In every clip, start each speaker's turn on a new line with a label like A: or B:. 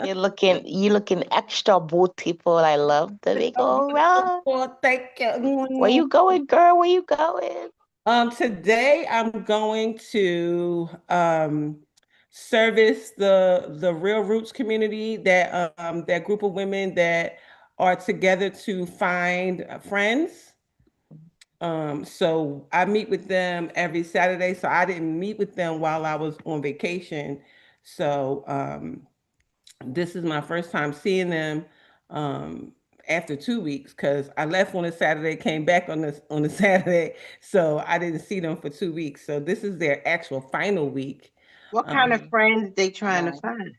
A: You looking extra beautiful. I love the big old rug.
B: Well, thank
A: Where
B: you.
A: you going, girl? Where you going?
B: Today I'm going to service the Real Roots community, that group of women that are together to find friends. So I meet with them every Saturday. So I didn't meet with them while I was on vacation. So this is my first time seeing them um, after 2 weeks because I left on a Saturday, came back on a Saturday, so I didn't see them for 2 weeks. So this is their actual final week.
C: What kind of
B: Um,
C: friends they trying to
A: Wow.
C: find?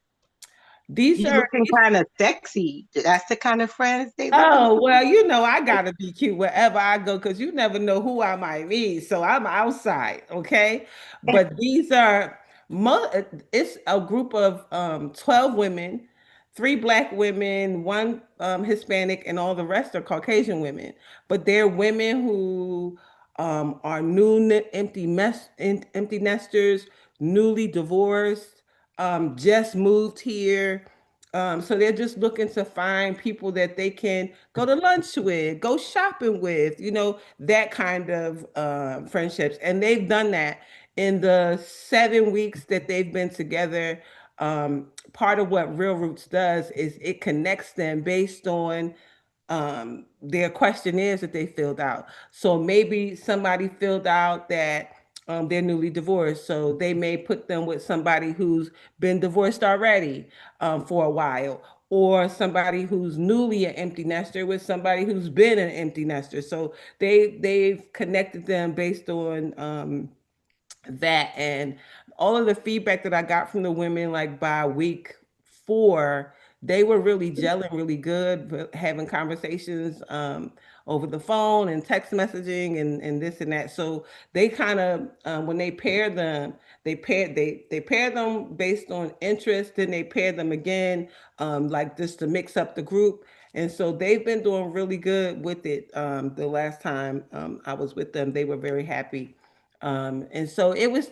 B: these
C: You
B: are
C: looking kind of sexy. That's the kind of friends they looking
B: Oh,
C: for.
B: well, I gotta be cute wherever I go because you never know who I might meet. So I'm outside, okay? But these are it's a group of 12 women, three black women, one Hispanic, and all the rest are Caucasian women. But they're women who are empty nesters, newly divorced, just moved here, so they're just looking to find people that they can go to lunch with, go shopping with, that kind of friendships. And they've done that in the 7 weeks that they've been together. Part of what Real Roots does is it connects them based on their questionnaires that they filled out. So maybe somebody filled out that they're newly divorced, so they may put them with somebody who's been divorced already for a while, or somebody who's newly an empty nester with somebody who's been an empty nester. So they've connected them based on that. And all of the feedback that I got from the women, like by week 4, they were really gelling really good, but having conversations over the phone and text messaging and this and that. So they kind of when they pair them, they pair them based on interest, then they pair them again, like just to mix up the group. And so they've been doing really good with it. The last time I was with them, they were very happy. And so it was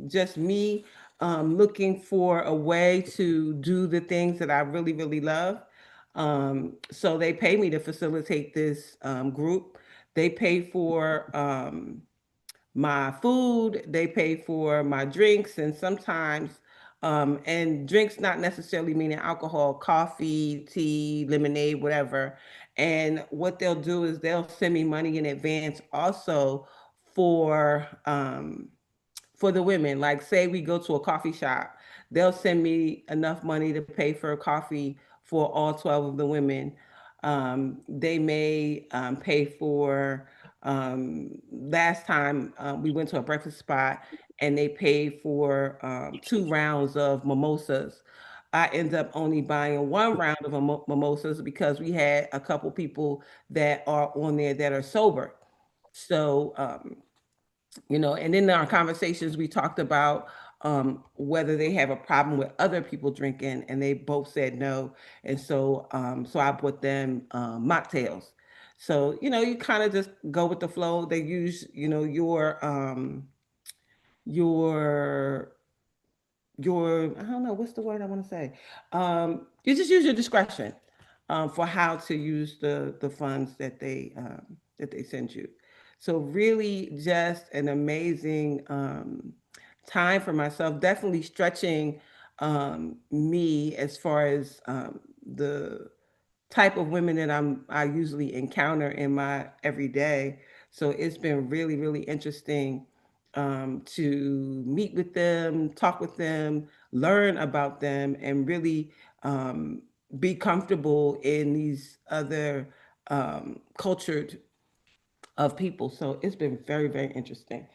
B: just me looking for a way to do the things that I really, really love. So they pay me to facilitate this group. They pay for my food, they pay for my drinks, and sometimes, and drinks not necessarily meaning alcohol, coffee, tea, lemonade, whatever. And what they'll do is they'll send me money in advance also for for the women. Like, say we go to a coffee shop, they'll send me enough money to pay for a coffee for all 12 of the women. They may pay for, last time we went to a breakfast spot and they paid for 2 rounds of mimosas. I end up only buying 1 round of mimosas because we had a couple people that are on there that are sober. So, and in our conversations, we talked about whether they have a problem with other people drinking, and they both said no. And so I bought them mocktails. So, you kind of just go with the flow. They use, your I don't know what's the word I want to say. You just use your discretion for how to use the funds that they send you. So really, just an amazing time for myself. Definitely stretching me as far as the type of women that I usually encounter in my everyday. So it's been really, really interesting to meet with them, talk with them, learn about them, and really be comfortable in these other cultured of people. So it's been very, very interesting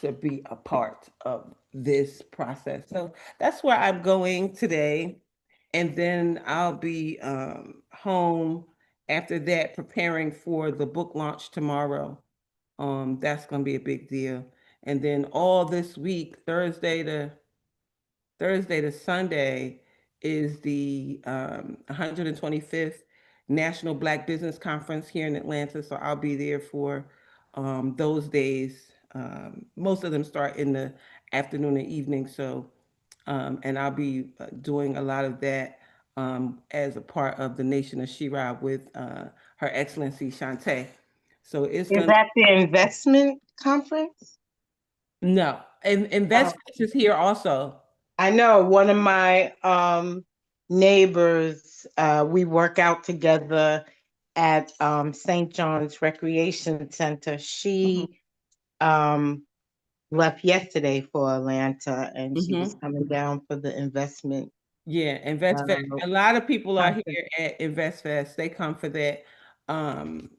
B: to be a part of this process. So that's where I'm going today. And then I'll be home after that, preparing for the book launch tomorrow. That's going to be a big deal. And then all this week, Thursday to Sunday, is the 125th National Black Business Conference here in Atlanta. So I'll be there for those days. Most of them start in the afternoon and evening. So And I'll be doing a lot of that as a part of the Nation of Shira with Her Excellency Shantae. So it's
C: Is
B: going to
C: that the investment conference?
B: no, and
C: Oh,
B: investments is here also.
C: I know one of my neighbors, we work out together at St. John's Recreation Center.
B: Hmm.
C: She um, left yesterday for Atlanta and she was
B: Hmm.
C: coming down for the investment
B: Yeah, Invest Fest.
C: uh,
B: A lot of people are
C: conference.
B: here at Invest Fest. They come for that um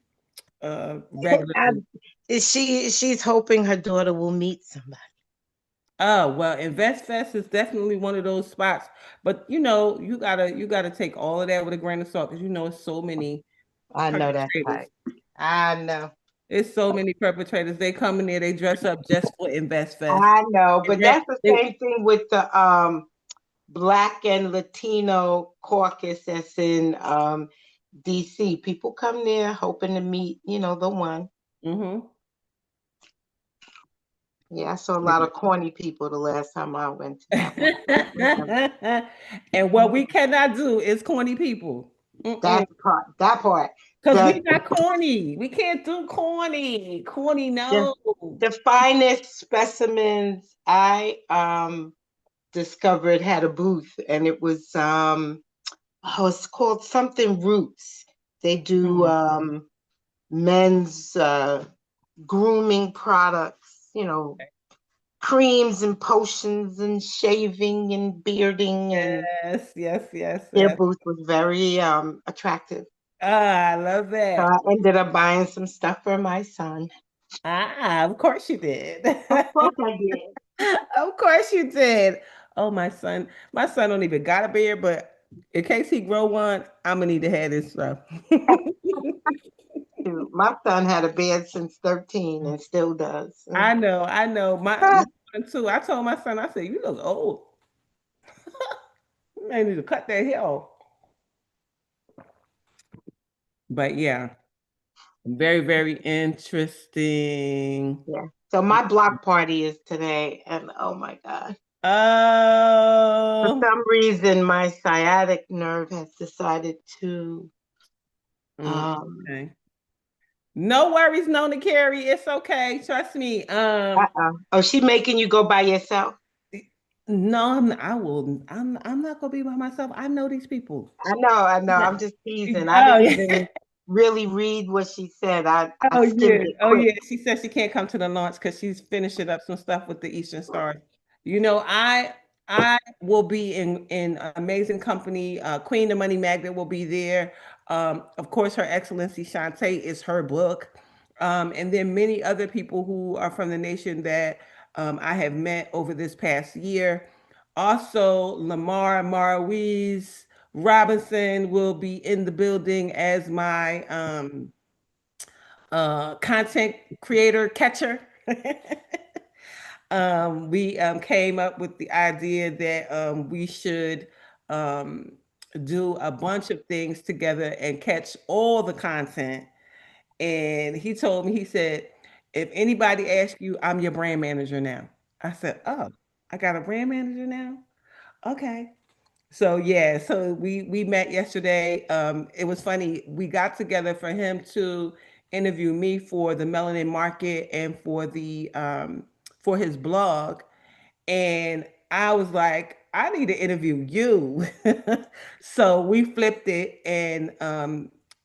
B: regularly.
C: She's hoping her daughter will meet somebody.
B: Oh, well, Invest Fest is definitely one of those spots. But you gotta take all of that with a grain of salt because it's so many
C: I know that's
B: perpetrators.
C: right. I know.
B: It's so many perpetrators. They come in there, they dress up just for Invest Fest.
C: I know,
B: And
C: but that's the same thing with the Black and Latino caucus that's in DC. People come there hoping to meet, the one.
B: hmm
C: Yeah, I saw a lot of corny people the last time I went to that one.
B: And what we cannot do is corny people.
C: That part, that part.
B: Because we
C: The
B: not corny. We can't do corny. Corny,
C: the
B: no.
C: the finest specimens I discovered had a booth, and it was it's called something Roots. They do
B: Mm.
C: men's grooming products, creams and potions and shaving and bearding, and
B: Yes, yes, yes,
C: their
B: yes.
C: booth was very attractive.
B: Ah, I love
C: So
B: that.
C: I ended up buying some stuff for my son.
B: Ah, of course you did.
C: Of course I did.
B: Of course you did. Oh, my son don't even got a beard, but in case he grow one, I'm gonna need to have this stuff.
C: Too. My son had a beard since 13 and still does.
B: I know. My
C: Ah,
B: son too. I told my son, I said, you look old. You may need to cut that hair off. But yeah, very, very interesting.
C: yeah. So my block party is today, and oh my God. For
B: Oh,
C: some reason, my sciatic nerve has decided to. Um,
B: okay. No worries, known to carry. It's okay. Trust me.
C: oh, she making you go by yourself?
B: No, I will. I'm not gonna be by myself. I know these people.
C: I know, I know.
B: Yeah.
C: I'm just teasing. I
B: Oh
C: didn't
B: yeah.
C: even really read what she said. I
B: Oh
C: skimmed
B: yeah.
C: it
B: Oh
C: quick.
B: yeah. She said she can't come to the launch because she's finishing up some stuff with the Eastern Stars. I will be in amazing company. Queen the Money Magnet will be there. Of course, Her Excellency Shantae is her book. And then many other people who are from the nation that I have met over this past year. Also, Lamar Marwies Robinson will be in the building as my content creator catcher. We came up with the idea that we should um, do a bunch of things together and catch all the content. And he told me, he said, if anybody asks you, I'm your brand manager now. I said, oh, I got a brand manager now? Okay. So yeah, so we met yesterday. It was funny. We got together for him to interview me for the Melanin Market and for his blog. And I was like, I need to interview you. So we flipped it and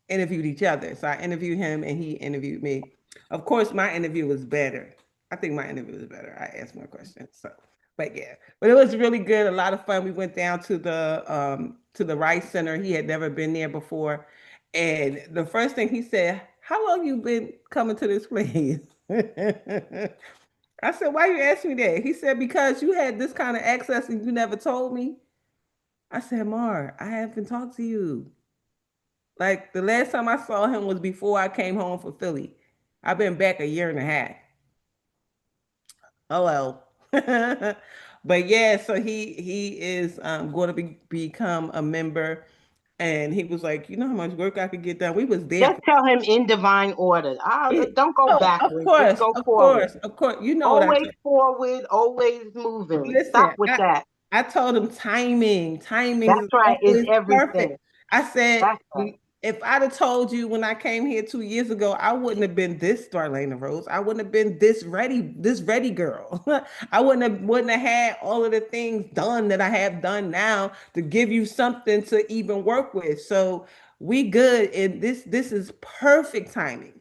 B: interviewed each other. So I interviewed him and he interviewed me. Of course, my interview was better. I think my interview was better. I asked more questions. So, but yeah, but it was really good. A lot of fun. We went down to the Rice Center. He had never been there before, and the first thing he said, "How long you been coming to this place?" I said, "Why you ask me that?" He said, "Because you had this kind of access and you never told me." I said, "Mar, I haven't talked to you. Like the last time I saw him was before I came home from Philly. I've been back a year and a half." Oh well. But yeah, so he is going to become a member, and he was like, "You know how much work I could get done." We was there
C: Just
B: for
C: tell him in divine order. Don't go
B: oh, of
C: backwards. Just
B: course,
C: go
B: of
C: forward.
B: course, of course. You know what I
C: Always
B: told.
C: forward, always moving. Stop
B: Listen,
C: with that.
B: I told him timing
C: That's
B: is
C: right, is
B: always
C: everything.
B: perfect. I said,
C: That's right.
B: if I'd have told you when I came here 2 years ago, I wouldn't have been this Darlaina Rose. I wouldn't have been this ready girl. I wouldn't have had all of the things done that I have done now to give you something to even work with. So we good, and this is perfect timing.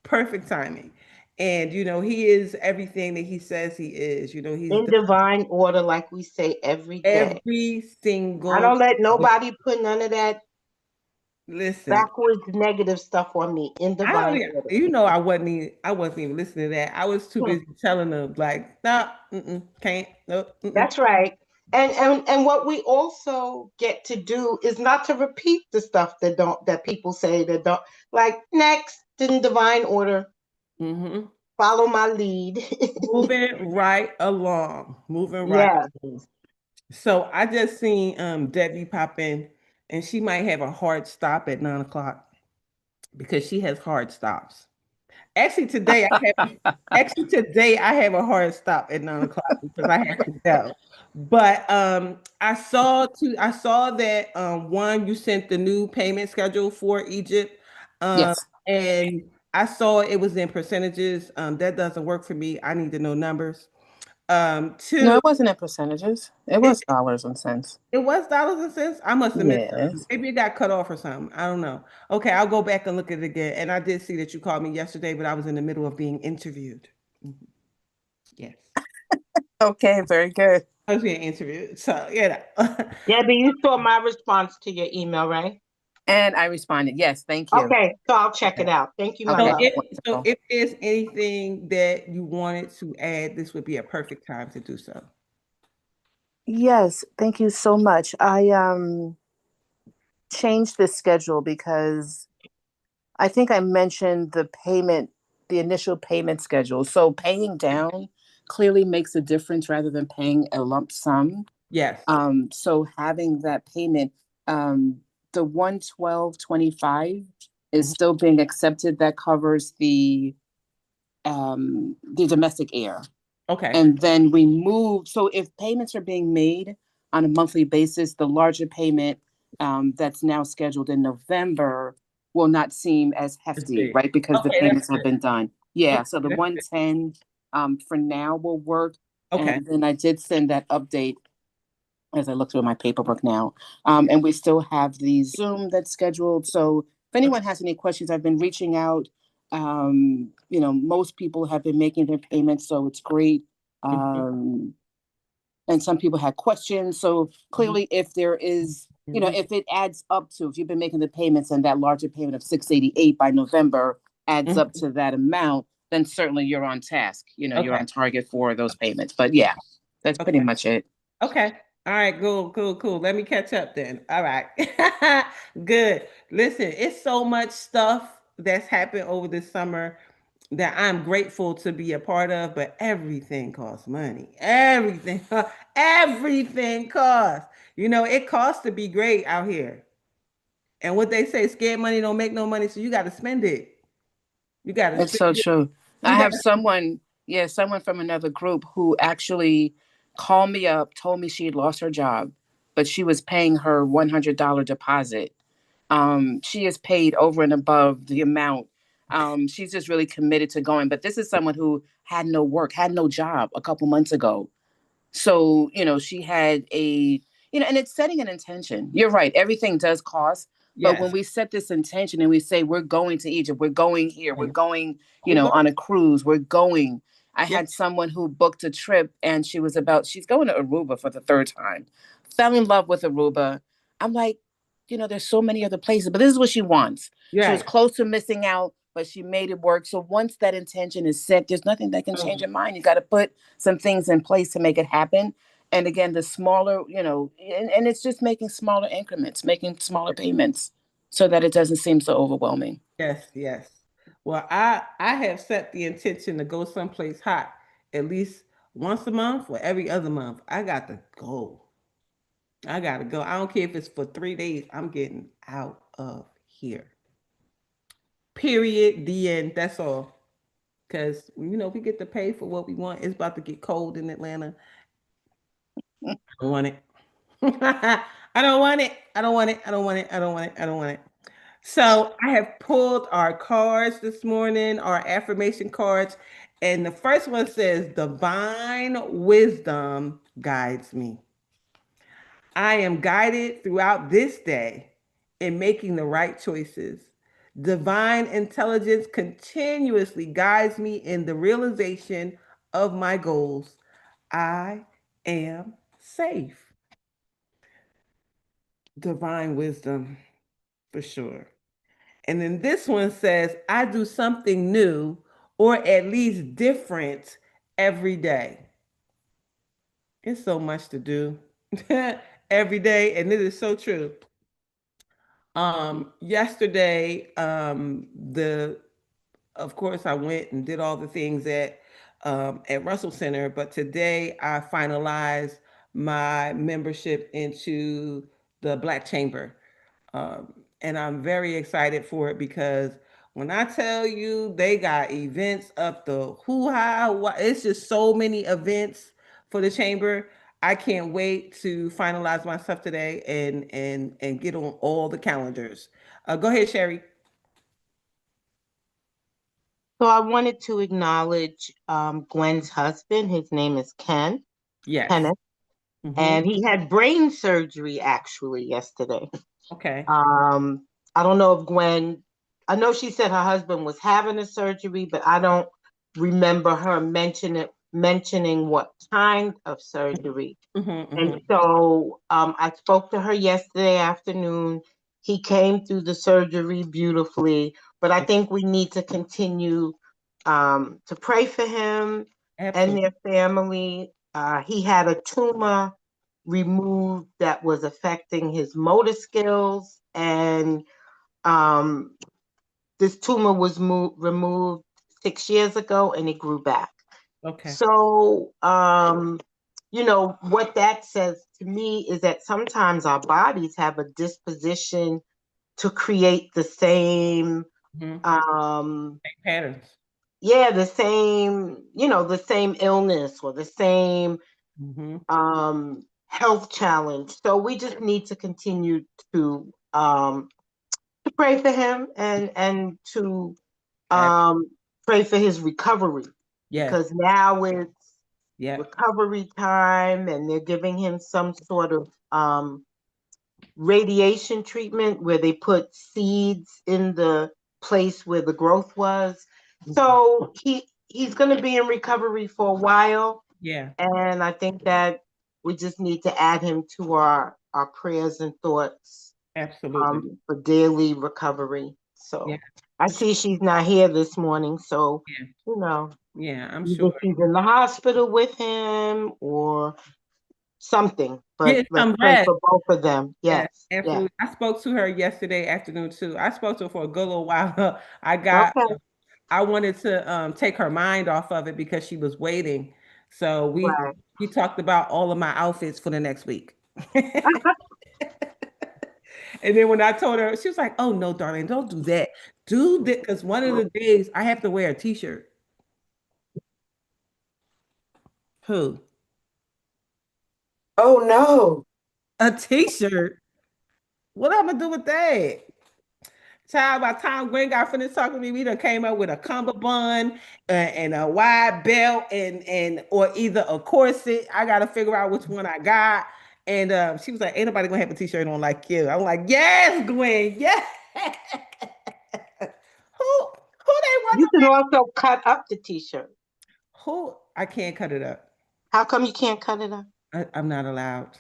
B: Perfect timing. And he is everything that he says he is. He's
C: In
B: done
C: divine order, like we say every day.
B: every
C: I
B: single
C: don't let nobody put none of that
B: listen.
C: backwards negative stuff on me. In
B: I don't
C: divine
B: even,
C: order.
B: I wasn't even listening to that. I was too
C: Hmm.
B: busy telling them like, nah, can't, nope,
C: That's right. And what we also get to do is not to repeat the stuff that people say that don't, like, next in divine order,
B: mm-hmm.
C: follow my lead.
B: Moving right along, moving right
C: Yeah.
B: along. So I just seen Debbie pop in, and she might have a hard stop at 9 o'clock because she has hard stops. Actually, today I have a hard stop at 9 o'clock because I have to go. But I saw that one, you sent the new payment schedule for Egypt.
D: Yes.
B: And I saw it was in percentages. That doesn't work for me. I need to know numbers.
D: No,
B: Two,
D: it wasn't in percentages. It
B: it,
D: was dollars and cents.
B: it was dollars and cents. I must have missed something.
D: Yes.
B: Maybe it got cut off or something. I don't know. Okay, I'll go back and look at it again. And I did see that you called me yesterday, but I was in the middle of being interviewed. Mhm. Yes.
D: Okay, very good.
B: I was being interviewed. So, yeah.
C: Debbie, you saw my response to your email, right?
D: And I responded, yes, thank you.
C: Okay, so I'll check it
D: Okay.
C: out. Thank you, my
B: So
D: Okay,
C: love.
B: if
D: wonderful.
B: if there's anything that you wanted to add, this would be a perfect time to do so.
D: Yes, thank you so much. I changed the schedule because I think I mentioned the initial payment schedule. So paying down clearly makes a difference rather than paying a lump sum.
B: Yes.
D: So having that payment, um, the 112.25 is
B: Mhm.
D: still being accepted. That covers the domestic air.
B: Okay.
D: And then we move. So if payments are being made on a monthly basis, the larger payment that's now scheduled in November will not seem as
B: It's
D: hefty,
B: big.
D: right? Because the
B: Okay, that's
D: payments have
B: good.
D: been done. Yeah.
B: Okay,
D: So the
B: that's good.
D: 110 for now will work.
B: Okay.
D: And then I did send that update as I look through my paperwork now. And we still have the Zoom that's scheduled. So if
B: Okay.
D: anyone has any questions, I've been reaching out. Most people have been making their payments, so it's great.
B: Mhm,
D: Um, and some people had questions. So
B: mhm,
D: clearly, if there is,
B: mhm,
D: if it adds up to, if you've been making the payments and that larger payment of 688 by November adds up
B: mhm.
D: to that amount, then certainly you're on task. You're
B: Okay.
D: on target for those payments. But yeah, that's pretty
B: Okay.
D: much it.
B: Okay. All right. Cool. Cool. Cool. Let me catch up then. All right. Good. Listen, it's so much stuff that's happened over this summer that I'm grateful to be a part of, but everything costs money. Everything, everything costs. It costs to be great out here. And what they say, scared money don't make no money, so you got to spend it. You got to
D: It's
B: spend
D: so
B: it.
D: true. I
B: You got
D: have
B: to.
D: someone, yeah, someone from another group who actually called me up, told me she had lost her job, but she was paying her $100 deposit. She is paid over and above the amount. She's just really committed to going. But this is someone who had no work, had no job a couple months ago. So, she had and it's setting an intention. You're right. Everything does cost. But when
B: Yes.
D: we set this intention and we say, we're going to Egypt, we're going here, we're going,
B: We go.
D: on a cruise, we're going. I
B: Yes.
D: had someone who booked a trip and she's going to Aruba for the third time, fell in love with Aruba. I'm like, there's so many other places, but this is what she wants. She was
B: Right.
D: close to missing out, but she made it work. So once that intention is set, there's nothing that can change
B: Mhm.
D: your mind. You got to put some things in place to make it happen. And again, the smaller, and it's just making smaller increments, making smaller payments so that it doesn't seem so overwhelming.
B: Yes, yes. Well, I have set the intention to go someplace hot at least once a month or every other month. I got to go. I got to go. I don't care if it's for 3 days. I'm getting out of here. Period. The end. That's all. Because we get to pay for what we want. It's about to get cold in Atlanta. don't want it. I don't want it. I don't want it. I don't want it. I don't want it. I don't want it. So I have pulled our cards this morning, our affirmation cards, and the first one says, "Divine wisdom guides me. I am guided throughout this day in making the right choices. Divine intelligence continuously guides me in the realization of my goals. I am safe." Divine wisdom, for sure. And then this one says, "I do something new or at least different every day." It's so much to do every day, and it is so true. Yesterday, the of course I went and did all the things at Russell Center, but today I finalized my membership into the Black Chamber. And I'm very excited for it because when I tell you they got events up the hoo-ha, it's just so many events for the chamber. I can't wait to finalize my stuff today and get on all the calendars. Go ahead, Sherry.
C: So I wanted to acknowledge Gwen's husband. His name is
B: Yes.
C: Kenneth,
B: Mm-hmm.
C: and he had brain surgery actually yesterday.
B: Okay.
C: Um, I don't know if Gwen, I know she said her husband was having a surgery, but I don't remember her mentioning what kind of surgery.
B: Mm-hmm,
C: And
B: mm-hmm.
C: so I spoke to her yesterday afternoon. He came through the surgery beautifully, but I think we need to continue to pray for him and
B: Absolutely.
C: their family. He had a tumor removed that was affecting his motor skills, and um, this tumor was removed 6 years ago, and it grew back.
B: Okay.
C: So, what that says to me is that sometimes our bodies have a disposition to create the same,
B: Mm-hmm.
C: um,
B: Patterns.
C: yeah, the same illness or the same
B: Mm-hmm.
C: health challenge. So we just need to continue to to pray for him and to
B: Ab-
C: um, pray for his recovery
B: yes.
C: because now it's
B: Yep.
C: recovery time and they're giving him some sort of radiation treatment where they put seeds in the place where the growth was. So he's going to be in recovery for a while,
B: Yeah.
C: and I think that we just need to add him to our prayers and thoughts
B: Absolutely.
C: for daily recovery.
B: Yeah.
C: So I
B: For sure.
C: see she's not here this morning, so
B: Yeah.
C: you know
B: Yeah. I'm
C: either
B: sure.
C: she's in the hospital with him or something. But
B: Get
C: let's
B: some
C: pray
B: rest.
C: for both of them.
B: Yeah,
C: Yes, yes.
B: absolutely. I spoke to her yesterday afternoon too. I spoke to her for a good little while. I got
C: Okay,
B: I wanted to take her mind off of it because she was waiting. So
C: right.
B: we talked about all of my outfits for the next week. And then when I told her, she was like, "Oh no, darling, don't do that. Do that because one of the days I have to wear a t-shirt." Who?
D: Oh no.
B: A t-shirt? What am I gonna do with that? Child, by the time Gwen got finished talking to me, we done came up with a cummerbund and a wide belt and or either a corset. I gotta figure out which one I got. And she was like, "Ain't nobody gonna have a t-shirt on like you." I'm like, "Yes, Gwen, yes." Who they want
C: You can also cut up the t-shirt.
B: who I can't cut it up.
C: How come you can't cut it up?
B: I'm not allowed.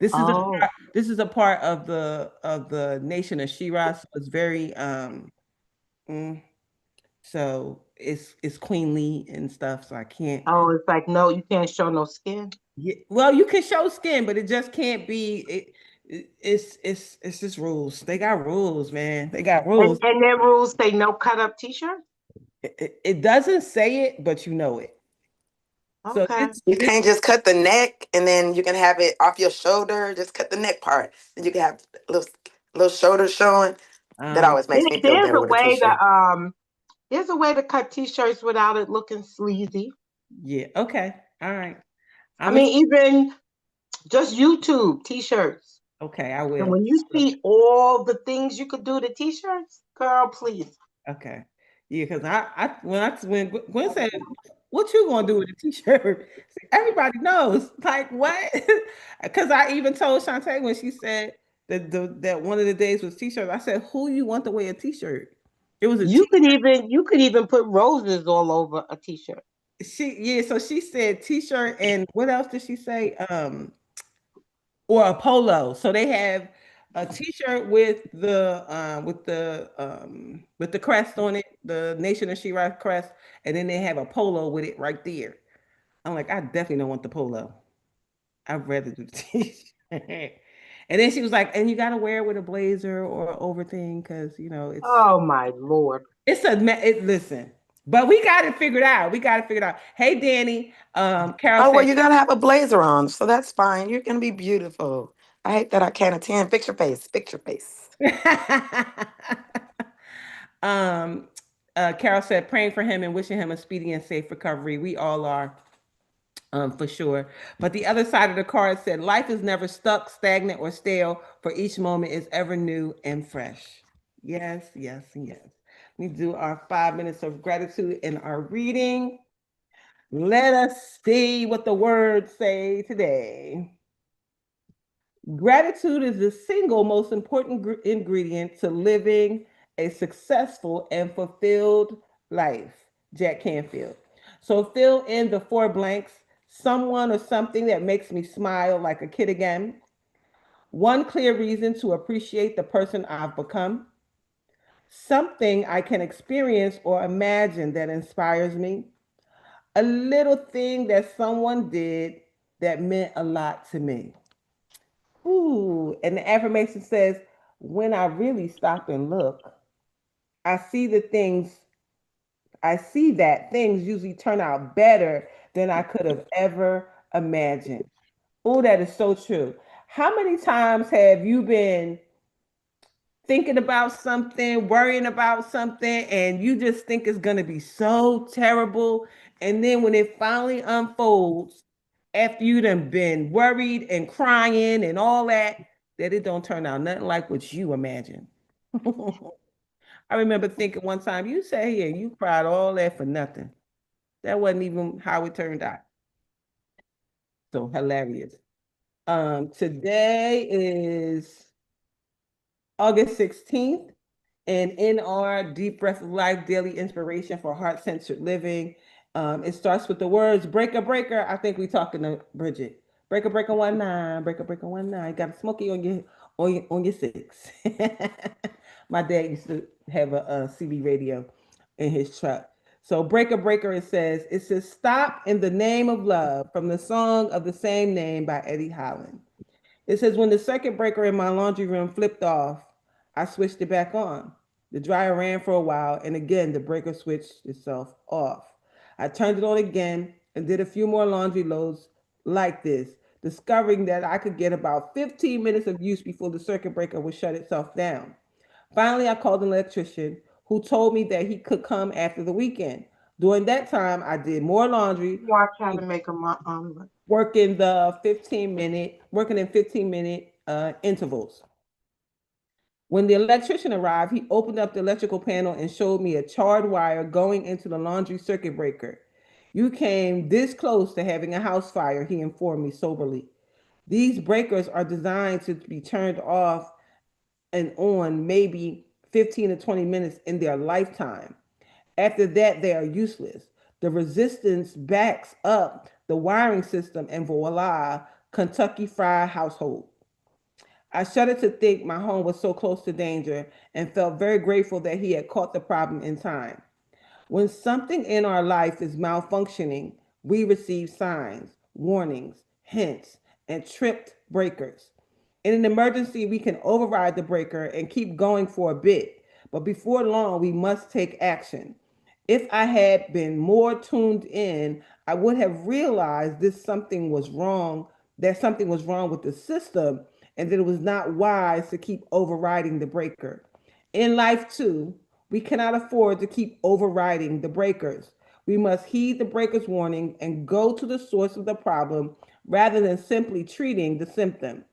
B: This is a
C: Oh,
B: part, this is a part of the nation of Shiraz. So it's very mm, so it's queenly and stuff. So I can't.
C: oh, it's like no, you can't show no skin.
B: Yeah, well, you can show skin, but it just can't be. It's just rules. They got rules, man. They got rules.
C: And their rules say no cut up t-shirt.
B: It doesn't say it, but you know it. So
C: Okay.
E: You can't just cut the neck and then you can have it off your shoulder. Just cut the neck part. Then you can have little shoulders showing. That
B: um
E: always makes me feel
C: There's
E: better
C: a
E: with a
C: way
E: t-shirt.
C: to there's a way to cut t-shirts without it looking sleazy.
B: yeah, okay, all right.
C: I
B: I'm gonna.
C: mean, even just YouTube t-shirts.
B: Okay, I
C: And
B: will.
C: when you see all the things you could do to t-shirts, girl, please.
B: Okay. Yeah, because when Gwen said, "What you gonna do with a t-shirt?" See, everybody knows. Like what? Because I even told Shantae when she said that one of the days was t-shirts. I said, "Who you want to wear a t-shirt?" It was a
C: You could even put roses all over a t-shirt.
B: so she said t-shirt and what else did she say? Or a polo. So they have a t-shirt with the crest on it, the Nation of She-Ra crest, and then they have a polo with it right there. I'm like, I definitely don't want the polo. I'd rather do the t-shirt. And then she was like, and you gotta wear it with a blazer or over thing, because
C: Oh my Lord.
B: listen. But we got it figured out. We got it figured out. Hey Danny, Carol
E: Oh, well,
B: said
E: you gotta have a blazer on, so that's fine. You're gonna be beautiful. I hate that I can't attend. Fix your face. Fix your face.
B: um, Carol said, praying for him and wishing him a speedy and safe recovery. We all are, for sure. But the other side of the card said, life is never stuck, stagnant, or stale, for each moment is ever new and fresh. Yes, yes, and yes. We do our 5 minutes of gratitude in our reading. Let us see what the words say today. Gratitude is the single most important ingredient to living a successful and fulfilled life. Jack Canfield. So fill in the four blanks. Someone or something that makes me smile like a kid again. One clear reason to appreciate the person I've become. Something I can experience or imagine that inspires me. A little thing that someone did that meant a lot to me. Ooh, and the affirmation says, when I really stop and look, I see the things, I see that things usually turn out better than I could have ever imagined. Oh, that is so true. How many times have you been thinking about something, worrying about something, and you just think it's going to be so terrible? And then when it finally unfolds, after you done been worried and crying and all that, that it don't turn out nothing like what you imagine. I remember thinking one time, you say here, you cried all that for nothing. That wasn't even how it turned out. So hilarious. Today is August 16th. And in our Deep Breath of Life daily inspiration for heart centered living, it starts with the words breaker, breaker. I think we talking to Bridget. Breaker, breaker, 19, breaker, breaker, 19. Got a smoky on your six. My dad used to have a CB radio in his truck. So breaker, breaker, it says stop in the name of love from the song of the same name by Eddie Holland. It says, when the circuit breaker in my laundry room flipped off, I switched it back on. The dryer ran for a while, and again, the breaker switched itself off. I turned it on again and did a few more laundry loads like this, discovering that I could get about 15 minutes of use before the circuit breaker would shut itself down. Finally, I called an electrician who told me that he could come after the weekend. During that time, I did more laundry,
C: Watch how to make them
B: working in 15-minute intervals. When the electrician arrived, he opened up the electrical panel and showed me a charred wire going into the laundry circuit breaker. You came this close to having a house fire, he informed me soberly. These breakers are designed to be turned off and on maybe 15 to 20 minutes in their lifetime. After that, they are useless. The resistance backs up the wiring system, and voila, Kentucky Fried Household. I shuddered to think my home was so close to danger and felt very grateful that he had caught the problem in time. When something in our life is malfunctioning, we receive signs, warnings, hints, and tripped breakers. In an emergency, we can override the breaker and keep going for a bit, but before long, we must take action. If I had been more tuned in, I would have realized that something was wrong with the system, and that it was not wise to keep overriding the breaker. In life, too, we cannot afford to keep overriding the breakers. We must heed the breaker's warning and go to the source of the problem rather than simply treating the symptom.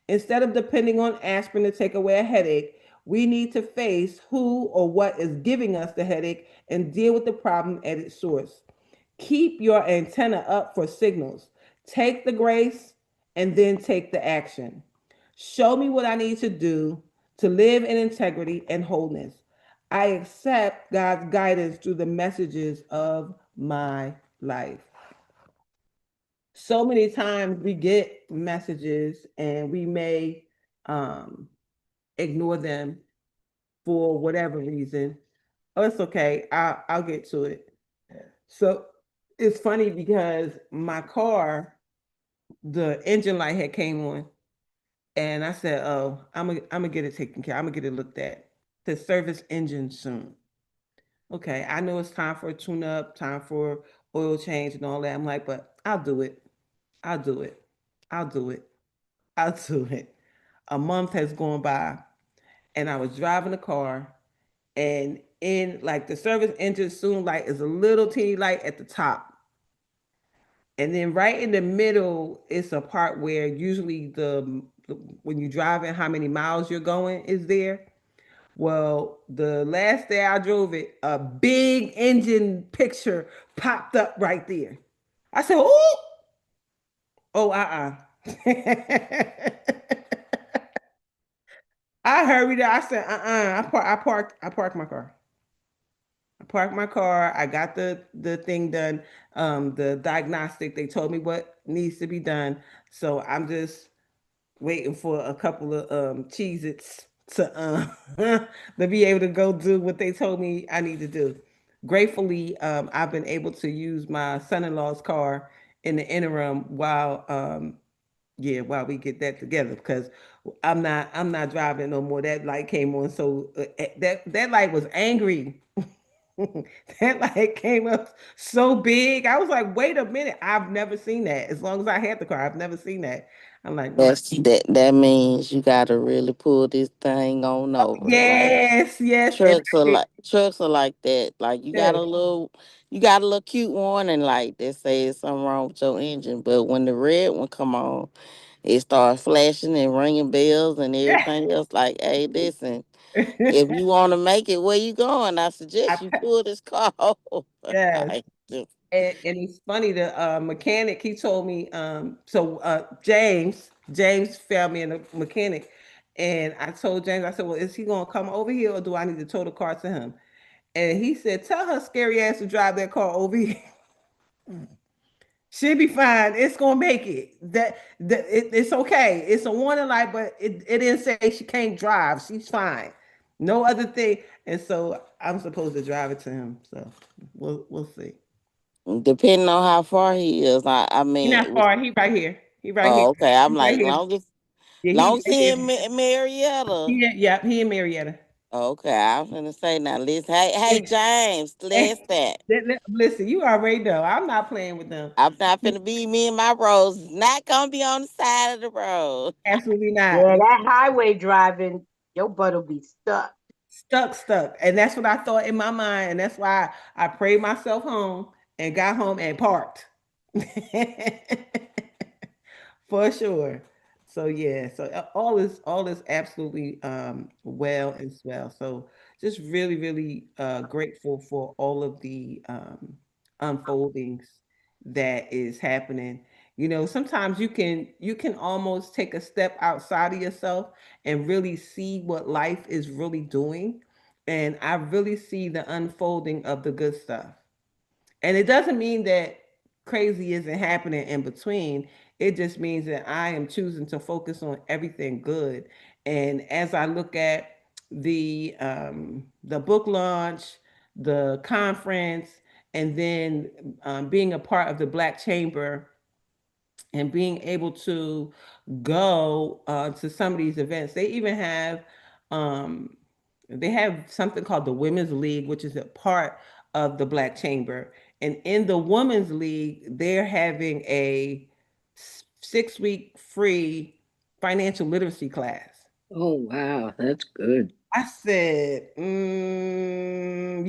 B: Instead of depending on aspirin to take away a headache, we need to face who or what is giving us the headache and deal with the problem at its source. Keep your antenna up for signals. Take the grace and then take the action. Show me what I need to do to live in integrity and wholeness. I accept God's guidance through the messages of my life. So many times we get messages and we may um, ignore them for whatever reason. Oh, it's okay. I'll get to it. So it's funny because my car, the engine light had came on, and I said, "Oh, I'm gonna get it taken care. I'm gonna get it looked at. To service engine soon." Okay, I know it's time for a tune up, time for oil change and all that. I'm like, but I'll do it. I'll do it. I'll do it. I'll do it. A month has gone by, and I was driving the car, and in like the service engine soon light is a little teeny light at the top. And then right in the middle is a part where usually the when you drive in how many miles you're going is there. Well, the last day I drove it, a big engine picture popped up right there. I said, "Oh, oh, I hurried up. I said, I parked my car. I parked my car. I got the thing done, the diagnostic. They told me what needs to be done. So I'm just waiting for a couple of Cheez-Its to to be able to go do what they told me I need to do. Gratefully, I've been able to use my son-in-law's car in the interim while yeah, while we get that together because I'm not driving no more. That light came on, so that light was angry. That light came up so big. I was like, wait a minute, I've never seen that. As long as I had the car, I've never seen that. I'm like, mm.
F: That means you gotta really pull this thing on over. Like
B: Yes, yes, and I did.
F: trucks are like that. Like
B: Yes.
F: you got a little cute warning light that says something wrong with your engine, but when the red one come on, it starts flashing and ringing bells and everything else. Like, hey, listen, if you want to make it, where you going? I
B: I,
F: suggest you pull this car over.
B: yes.
F: Like, just-
B: And it's funny, the mechanic, he told me, James found me in a mechanic, and I told James, I said, well, is he gonna come over here or do I need to tow the car to him? And he said, tell her scary ass to drive that car over here. She'll be fine. It's gonna make it. It's okay. It's a warning light, but it didn't say she can't drive. She's fine. No other thing. And so I'm supposed to drive it to him. So we'll see.
F: depending on how far he is, I
B: He not
F: mean,
B: far. He right here. He right here.
F: oh, okay. I'm
B: He right
F: like,
B: here. Yeah, he
F: long as
B: right
F: he
B: here.
F: in Marietta.
B: Yeah, he in Marietta.
F: Okay, I was gonna say now. Listen, hey, James, last that.
B: Listen, you already know. I'm not playing with them.
F: I'm not finna be me and my roads. Not gonna be on the side of the road.
B: Absolutely not.
C: Yeah, that highway driving, your butt will be stuck.
B: Stuck. And that's what I thought in my mind. And that's why I prayed myself home and got home and parked. For sure. So yeah, so all is absolutely well as well. So just really grateful for all of the unfoldings that is happening. You know, sometimes you can almost take a step outside of yourself and really see what life is really doing. And I really see the unfolding of the good stuff. And it doesn't mean that crazy isn't happening in between. It just means that I am choosing to focus on everything good. And as I look at the book launch, the conference, and then being a part of the Black Chamber and being able to go to some of these events. Um, they have something called the Women's League, which is a part of the Black Chamber. And in the Women's League, they're having a 6-week free financial literacy class.
G: Oh, wow. That's good.
B: I said, you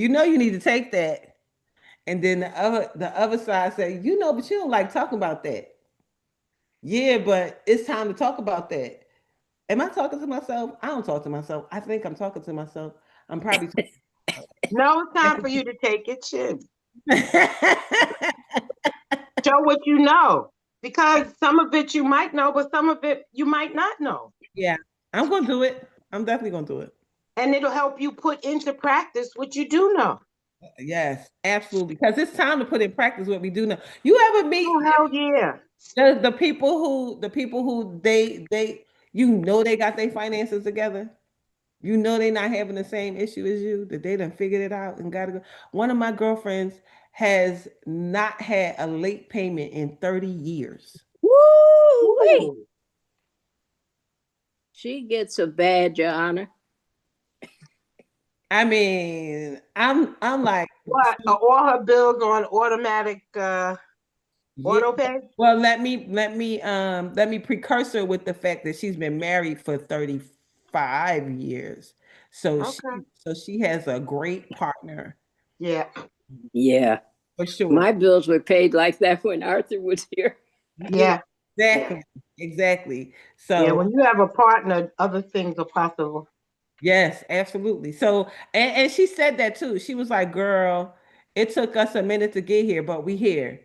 B: know, you need to take that. And then the other side say, but you don't like talking about that. Yeah, but it's time to talk about that. Am I talking to myself? I don't talk to myself. I think I'm talking to myself. I'm probably
C: No, it's time for
B: talking.
C: you to take it. Shit. Show what you know. Because some of it you might know, but some of it you might not know.
B: Yeah, I'm gonna do it. I'm definitely gonna do it.
C: And it'll help you put into practice what you do know.
B: Yes, absolutely. Because it's time to put in practice what we do know. You ever
C: Oh,
B: meet
C: hell yeah.
B: the people who they got their finances together. They're not having the same issue as you, that they done figured it out and gotta go. One of my girlfriends has not had a late payment in 30 years.
G: Woo! Wait.
C: Ooh.
G: She gets a badge of honor.
B: I mean, I'm like,
C: What? All her bills on automatic
B: yeah.
C: auto pay?
B: Well, let me precursor with the fact that she's been married for 35 years. So she
C: Okay.
B: so she has a great partner
C: Yeah.
G: Yeah.
B: for sure.
G: My bills were paid like that when Arthur was here.
B: Yeah,
C: Yeah.
B: exactly. Exactly.
C: Yeah.
B: So
C: When you have a partner, other things are possible.
B: yes, absolutely. So and she said that too. She was like, "Girl, it took us a minute to get here, but we here."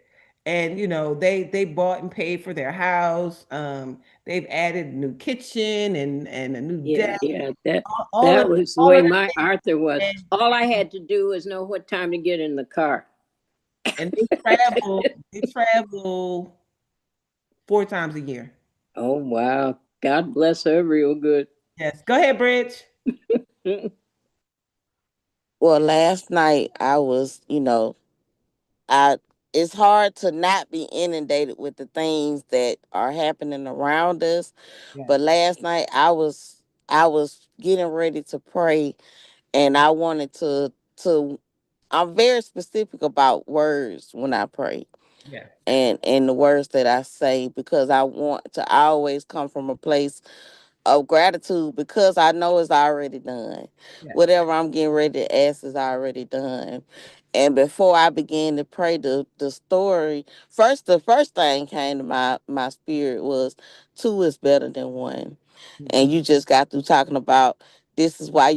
B: And they bought and paid for their house. They've added a new kitchen and a new
G: Yeah,
B: desk.
G: yeah. That
B: All of
G: that was the
B: all
G: way
B: of
G: my
B: that.
G: Arthur was.
B: And,
G: All I had to do was know what time to get in the car.
B: and they travel 4 times a year.
G: Oh wow. God bless her real good.
B: Yes. Go ahead, Bridge.
F: Well, last night I it's hard to not be inundated with the things that are happening around us.
B: Yeah.
F: But last night I was getting ready to pray, and I wanted to I'm very specific about words when I pray,
B: Yeah.
F: and the words that I say, because I want to always come from a place of gratitude, because I know it's already done.
B: Yeah.
F: Whatever I'm getting ready to ask is already done. And before I began to pray, the story the first thing came to my spirit was two is better than one.
B: Mhm.
F: And you just got through talking about this is why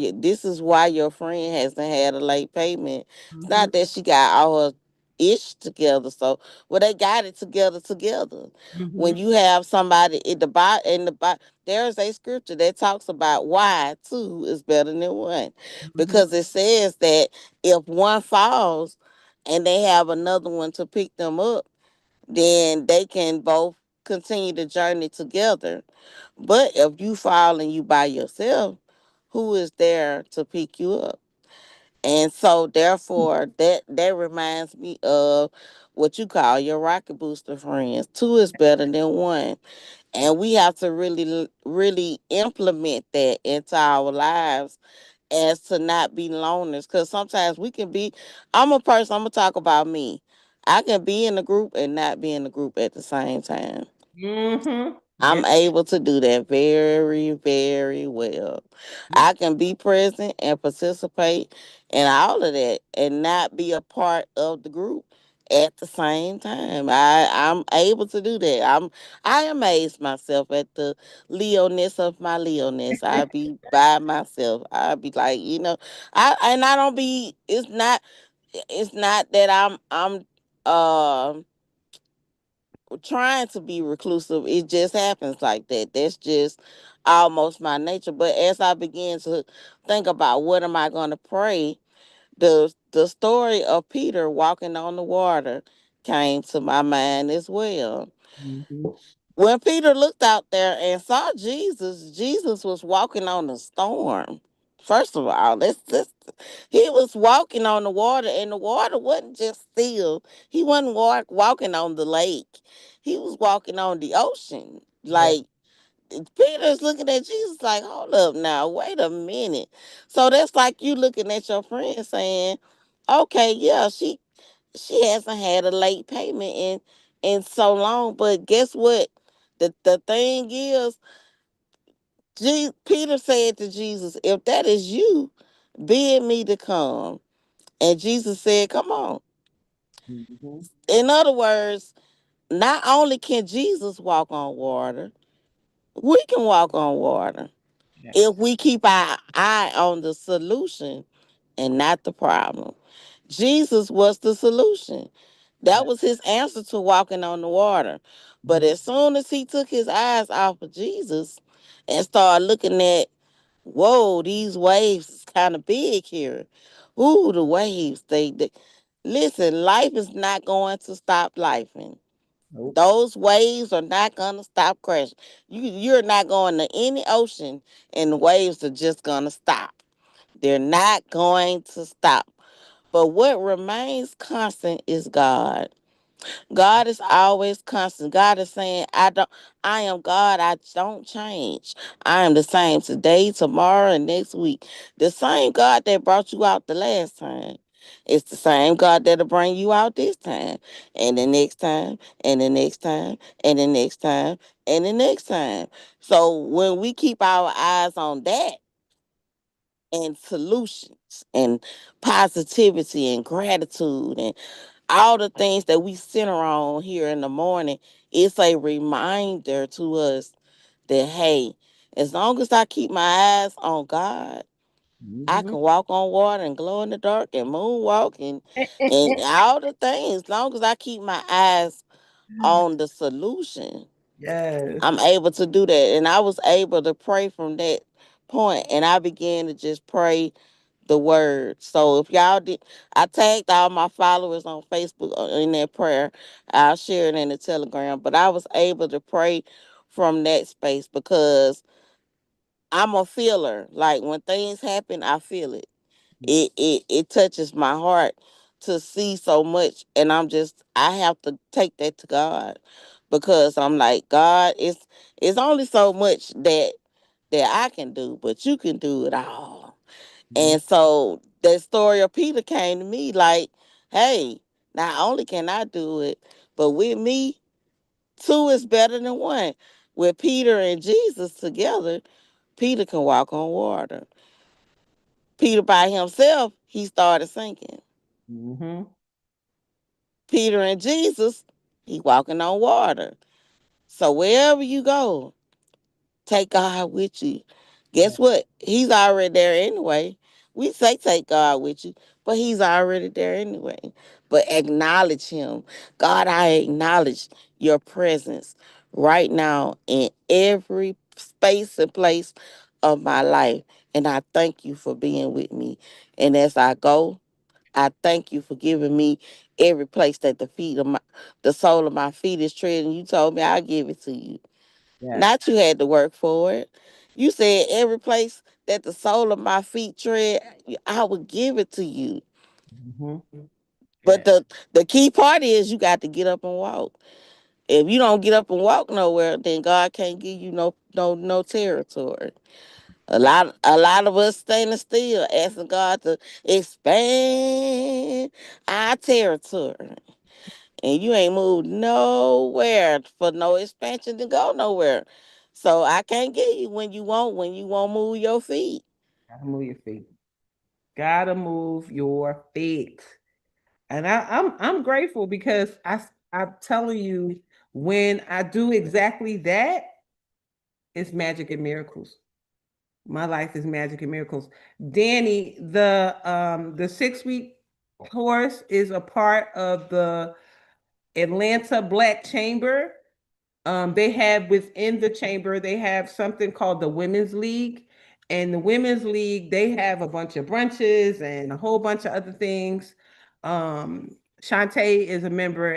F: your friend hasn't had a late payment. It's
B: Mhm.
F: not that she got all her ish together. So well, they got it together.
B: Mhm.
F: When you have somebody in the there's a scripture that talks about why two is better than one.
B: Mhm.
F: Because it says that if one falls and they have another one to pick them up, then they can both continue the journey together. But if you fall and you by yourself, who is there to pick you up? And so therefore that reminds me of what you call your rocket booster friends. Two is better than one. And we have to really implement that into our lives, as to not be loners. Because sometimes we can be, I'm a person, I'm going to talk about me. I can be in a group and not be in a group at the same time.
B: Mhm. Yeah.
F: I'm able to do that very, very well.
B: Yeah.
F: I can be present and participate in all of that and not be a part of the group at the same time. I'm able to do that. I amaze myself at the Leoness of my Leoness. I be by myself. I be like, I don't be. It's not that I'm trying to be reclusive. It just happens like that. That's just almost my nature. But as I began to think about what am I going to pray, the story of Peter walking on the water came to my mind as well.
B: Mhm.
F: When Peter looked out there and saw Jesus, Jesus was walking on the storm. First of all, he was walking on the water, and the water wasn't just still. He wasn't walking on the lake. He was walking on the ocean.
B: Yeah.
F: Like, Peter's looking at Jesus like, hold up now, wait a minute. So that's like you looking at your friend saying, okay, yeah, she hasn't had a late payment in so long. But guess what? The thing is, Peter said to Jesus, if that is you, bid me to come. And Jesus said, come on.
B: Mhm.
F: In other words, not only can Jesus walk on water, we can walk on water if
B: Yes.
F: we keep our eye on the solution and not the problem. Jesus was the solution. That was his answer to walking on the water. But
B: Mhm.
F: as soon as he took his eyes off of Jesus and started looking at, whoa, these waves is kind of big here. Ooh, the waves, they listen, life is not going to stop lifing.
B: Nope.
F: Those waves are not gonna stop crashing. You're not going to any ocean and the waves are just gonna stop. They're not going to stop. But what remains constant is God. God is always constant. God is saying, I am God, I don't change. I am the same today, tomorrow, and next week. The same God that brought you out the last time. It's the same God that'll bring you out this time. And the next time, and the next time, and the next time, and the next time. So when we keep our eyes on that and solutions and positivity and gratitude and all the things that we center on here in the morning, it's a reminder to us that, hey, as long as I keep my eyes on God, I
B: Mhm.
F: can walk on water and glow in the dark and moonwalk and all the things. As long as I keep my eyes on the solution,
B: Yes.
F: I'm able to do that. And I was able to pray from that point, and I began to just pray the word. So if y'all did, I tagged all my followers on Facebook in that prayer. I'll share it in the Telegram. But I was able to pray from that space because I'm a feeler. Like when things happen, I feel it. It touches my heart to see so much, and I have to take that to God because I'm like, God, it's only so much that I can do, but you can do it all.
B: Mhm.
F: And so that story of Peter came to me like, hey, not only can I do it, but with me, two is better than one. With Peter and Jesus together, Peter can walk on water. Peter by himself, he started sinking.
B: Mhm.
F: Peter and Jesus, he walking on water. So wherever you go, take God with you.
B: Yeah.
F: Guess what? He's already there anyway. We say take God with you, but he's already there anyway. But acknowledge him. God, I acknowledge your presence right now in every space and place of my life. And I thank you for being with me. And as I go, I thank you for giving me every place that the sole of my feet is treading. You told me I'll give it to you.
B: Yes.
F: Not you had to work for it. You said every place that the sole of my feet tread, I would give it to you.
B: Mhm.
F: But
B: Yes.
F: the key part is you got to get up and walk. If you don't get up and walk nowhere, then God can't give you no territory. A lot of us standing still, asking God to expand our territory. And you ain't moved nowhere for no expansion to go nowhere. So I can't get you when you won't move your feet.
B: Gotta move your feet. Gotta move your feet. And I'm grateful because I'm telling you, when I do exactly that, it's magic and miracles. My life is magic and miracles. Danny, the 6 week course is a part of the Atlanta Black Chamber. They have within the chamber, they have something called the Women's League. And the Women's League, they have a bunch of brunches and a whole bunch of other things. Shantae is a member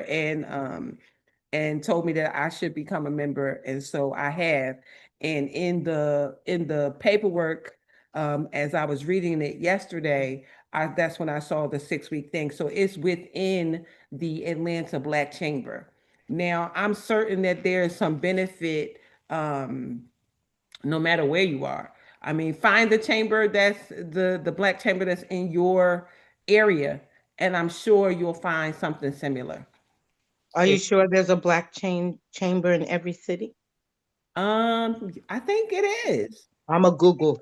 B: and told me that I should become a member, and so I have. And in the paperwork, as I was reading it yesterday, that's when I saw the 6 week thing. So it's within the Atlanta Black Chamber. Now I'm certain that there is some benefit, no matter where you are. I mean, find the chamber that's the Black Chamber that's in your area, and I'm sure you'll find something similar.
C: Are you sure there's a black chamber in every city?
B: I think it is.
C: I'm a Google.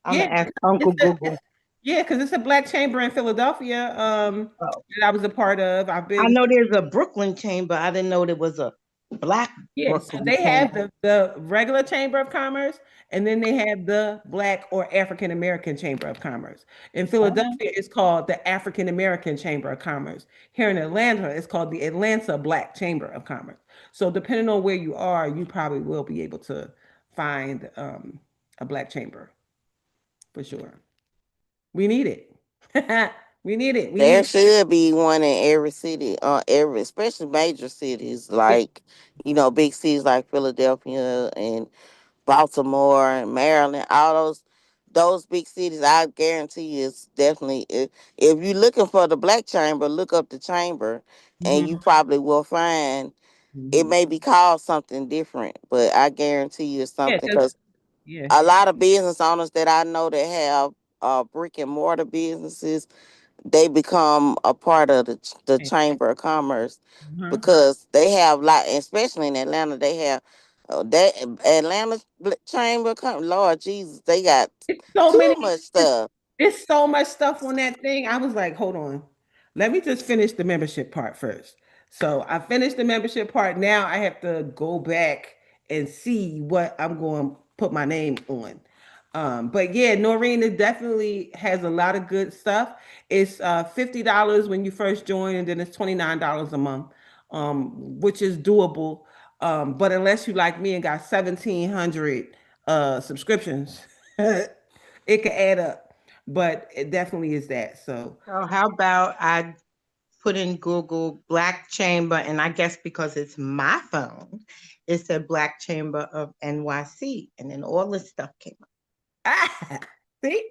C: I'm
B: Yeah,
C: gonna ask Uncle
B: it's a
C: Google.
B: Yeah, because it's a black chamber in Philadelphia.
C: Oh,
B: That I was a part of. I've
C: I
B: been.
C: know there's a Brooklyn chamber. I didn't know there was a Black
B: Yeah, so
C: Brooklyn
B: they have
C: chamber.
B: the regular Chamber of Commerce, and then they have the Black or African American Chamber of Commerce. In
C: Oh,
B: Philadelphia, it's called the African American Chamber of Commerce. Here in Atlanta, it's called the Atlanta Black Chamber of Commerce. So depending on where you are, you probably will be able to find a black chamber for sure. We need it. We need it. We
F: There
B: need.
F: should be one in every city, every especially major cities like big cities like Philadelphia and Baltimore and Maryland. All those big cities, I guarantee you, it's definitely if you're looking for the black chamber, look up the chamber, and you
B: Mhm.
F: probably will find it
B: Mhm.
F: may be called something different, but I guarantee you it's
B: Yeah,
F: something
B: because
F: because
B: yeah.
F: a lot of business owners that I know that have brick and mortar businesses, they become a part of the Chamber of Commerce
B: Mhm.
F: because they have like, especially in Atlanta, they have that Atlanta Chamber of Commerce. Lord Jesus, they got
B: It's so
F: too
B: many.
F: much stuff.
B: It's so much stuff on that thing. I was like, hold on. Let me just finish the membership part first. So I finished the membership part. Now I have to go back and see what I'm going to put my name on. But yeah, Noreen, it definitely has a lot of good stuff. It's $50 when you first join, and then it's $29 a month, which is doable. But unless you like me and got 1,700 subscriptions, it could add up. But it definitely is that. So
C: so how about I put in Google Black Chamber, and I guess because it's my phone, it said Black Chamber of NYC, and then all this stuff came up.
B: see,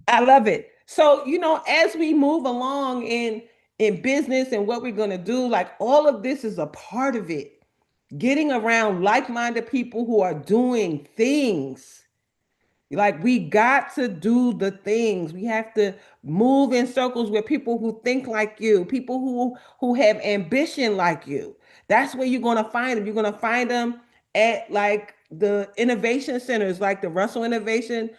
B: I love it. So, as we move along in business and what we're going to do, like all of this is a part of it. Getting around like-minded people who are doing things. Like we got to do the things. We have to move in circles with people who think like you, people who have ambition like you. That's where you're gonna find them. You're gonna find them at like the innovation centers, like the Russell Innovation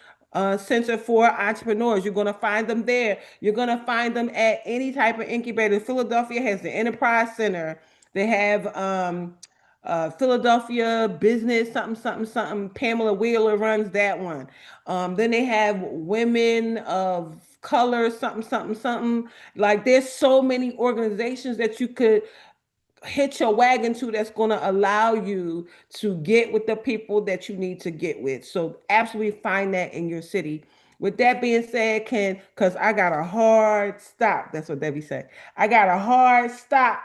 B: Center for Entrepreneurs. You're gonna find them there. You're gonna find them at any type of incubator. Philadelphia has the Enterprise Center. They have Philadelphia Business, something, something, something. Pamela Wheeler runs that one. Then they have Women of Color, something, something, something. Like there's so many organizations that you could hit your wagon to that's going to allow you to get with the people that you need to get with. So absolutely find that in your city. With that being said, because I got a hard stop. That's what Debbie said. I got a hard stop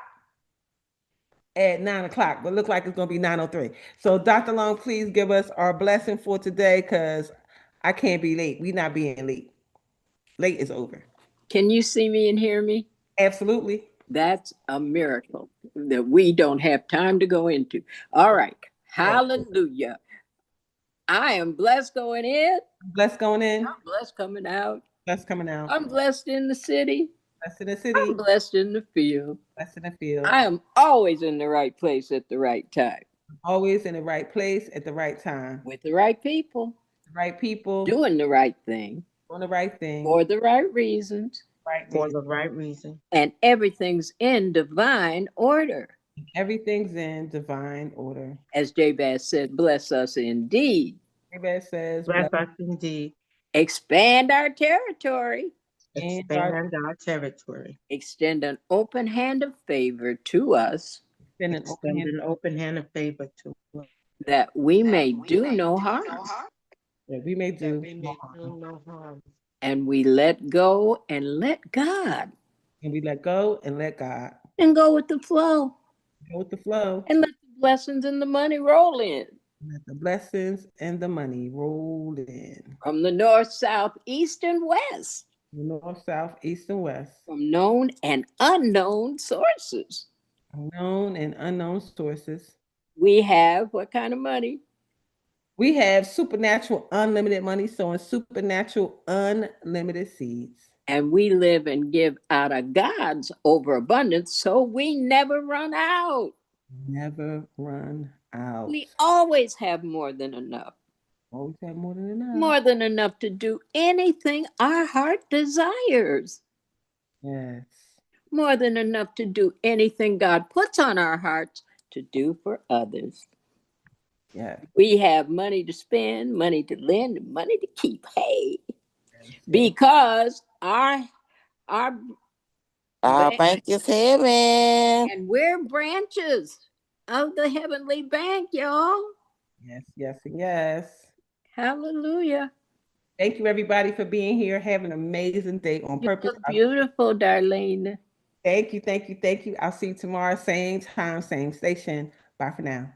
B: at 9 o'clock, but look like it's gonna be 9:03. So Dr. Long, please give us our blessing for today because I can't be late. We not being late. Late is over.
G: Can you see me and hear me?
B: Absolutely.
G: That's a miracle that we don't have time to go into. All right.
B: Oh,
G: Hallelujah. I am blessed going in.
B: bless going in,
G: I'm blessed coming out.
B: bless coming out,
G: I'm blessed in the city.
B: bless in the
G: I'm
B: city,
G: blessed in the field.
B: bless in the field.
G: I am always in the right place at the right time
B: Always in the right place at the right time.
G: with the right people,
B: The right people
G: doing the right thing
B: doing the right thing,
G: for the right reasons,
B: right
C: For
B: reason.
C: the right reason.
G: and everything's in divine order.
B: Everything's in divine order.
G: As Jabez said, bless us indeed.
B: Everybody says,
C: Bless
B: bless
C: us indeed.
G: Expand our territory.
B: in our
C: Expand our territory.
G: Extend an open hand of favor to us
B: been an open
C: Extend
B: hand.
C: an open hand of favor to us,
G: that we may do no harm,
B: That we may
C: that
B: do
C: we
B: no
C: may
B: harm.
C: do no harm.
G: and we let go and let God
B: And we let go and let God
G: and go with the flow
B: go with the flow.
G: and let the blessings and the money roll in
B: Let the blessings and the money roll in.
G: from the north, south, east, and west,
B: The north, south, east, and west.
G: from known and unknown sources.
B: Known and unknown sources.
G: We have what kind of money?
B: We have supernatural unlimited money sowing supernatural unlimited seeds.
G: And we live and give out of God's overabundance so we never run out.
B: Never run out.
G: We always have more than enough.
B: Always have more than enough.
G: More than enough to do anything our heart desires.
B: Yes.
G: More than enough to do anything God puts on our hearts to do for others.
B: Yes.
G: We have money to spend, money to lend, and money to keep. Hey,
B: Yes.
G: because our
F: Our
G: bank,
F: bank is heaven.
G: and we're branches of the heavenly bank, y'all.
B: Yes. Yes. And yes.
G: Hallelujah.
B: Thank you, everybody, for being here. Have an amazing day on
G: You
B: purpose.
G: look beautiful, Darlene.
B: Thank you. Thank you. Thank you. I'll see you tomorrow, same time, same station. Bye for now.